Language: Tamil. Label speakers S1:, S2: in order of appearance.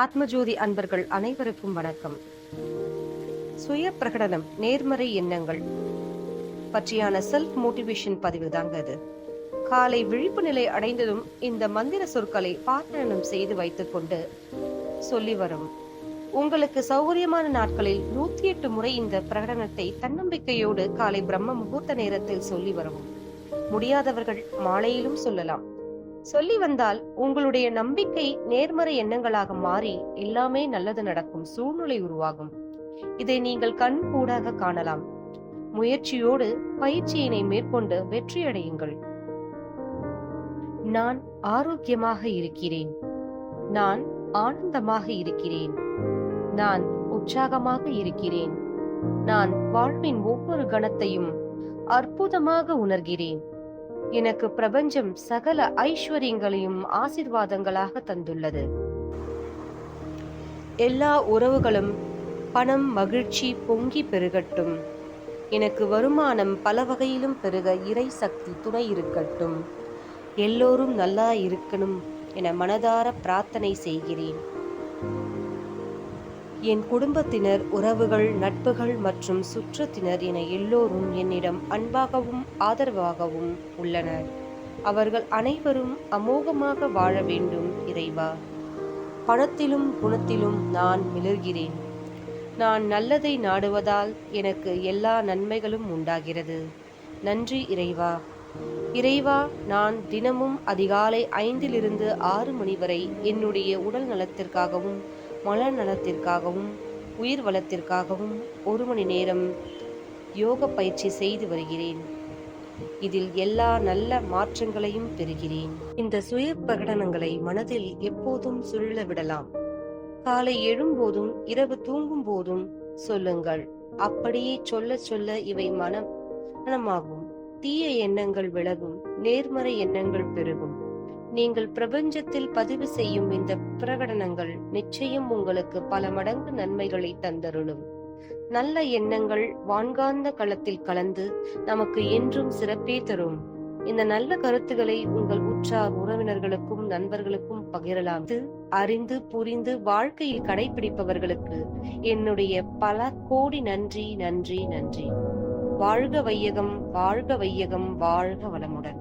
S1: ஆத்மஜோதி அன்பர்கள் அனைவருக்கும் வணக்கம். சுய பிரகடனம், நேர்மறை எண்ணங்கள் பற்றியான செல்ஃப் மோட்டிவேஷன் பதிவு தாங்க இது. காலை விழிப்பு நிலை அடைந்ததும் இந்த மந்திர சொற்களை பாராயணம் செய்து வைத்துக் கொண்டு சொல்லி வரும். உங்களுக்கு சௌகரியமான நாட்களில் 108 முறை இந்த பிரகடனத்தை தன்னம்பிக்கையோடு காலை பிரம்ம முகூர்த்த நேரத்தில் சொல்லி வரவும். முடியாதவர்கள் மாலையிலும் சொல்லலாம். சொல்லி வந்தால் உங்களுடைய நம்பிக்கை நேர்மறை எண்ணங்களாக மாறி எல்லாமே நல்லது நடக்கும் சூழ்நிலை உருவாகும். இதை நீங்கள் கண் கூடாக காணலாம். முயற்சியோடு பயிற்சியினை மேற்கொண்டு வெற்றியடையுங்கள். நான் ஆரோக்கியமாக இருக்கிறேன். நான் ஆனந்தமாக இருக்கிறேன். நான் உற்சாகமாக இருக்கிறேன். நான் வாழ்வின் ஒவ்வொரு கணத்தையும் அற்புதமாக உணர்கிறேன். எனக்கு பிரபஞ்சம் சகல ஐஸ்வர்யங்களையும் ஆசீர்வாதங்களாக தந்துள்ளது. எல்லா உறவுகளும் பணம் மகிழ்ச்சி பொங்கி பெருகட்டும். எனக்கு வருமானம் பல வகையிலும் பெருக இறை சக்தி துணை இருக்கட்டும். எல்லோரும் நல்லா இருக்கணும் என மனதார பிரார்த்தனை செய்கிறேன். என் குடும்பத்தினர், உறவுகள், நட்புகள் மற்றும் சுற்றத்தினர் என எல்லோரும் என்னிடம் அன்பாகவும் ஆதரவாகவும் உள்ளனர். அவர்கள் அனைவரும் அமோகமாக வாழ வேண்டும் இறைவா. பணத்திலும் குணத்திலும் நான் மிளர்கிறேன். நான் நல்லதை நாடுவதால் எனக்கு எல்லா நன்மைகளும் உண்டாகிறது. நன்றி இறைவா. இறைவா, நான் தினமும் அதிகாலை 5 to 6 மணி வரை என்னுடைய உடல் நலத்திற்காகவும் மன நலத்திற்காகவும் உயிர் வளத்திற்காகவும் 1 மணி நேரம் யோக பயிற்சி செய்து வருகிறேன். இதில் எல்லா நல்ல மாற்றங்களையும் பெறுகிறேன். இந்த சுய பிரகடனங்களை மனதில் எப்போதும் சுழல விடலாம். காலை எழும்போதும் இரவு தூங்கும் போதும் சொல்லுங்கள். அப்படியே சொல்ல சொல்ல இவை மனமாகும். தீய எண்ணங்கள் விலகும், நேர்மறை எண்ணங்கள் பெருகும். நீங்கள் பிரபஞ்சத்தில் பதிவு செய்யும் இந்த பிரகடனங்கள் நிச்சயம் உங்களுக்கு பல மடங்கு நன்மைகளை தந்தருளும். நல்ல எண்ணங்கள் வான்காந்த களத்தில் கலந்து நமக்கு என்றும் சிறப்பே தரும். இந்த நல்ல கருத்துக்களை உங்கள் உற்றார் உறவினர்களுக்கும் நண்பர்களுக்கும் பகிரலாம். அறிந்து புரிந்து வாழ்க்கையில் கடைபிடிப்பவர்களுக்கு என்னுடைய பல கோடி நன்றி நன்றி நன்றி. வாழ்க வையகம், வாழ்க வையகம், வாழ்க வளமுடன்.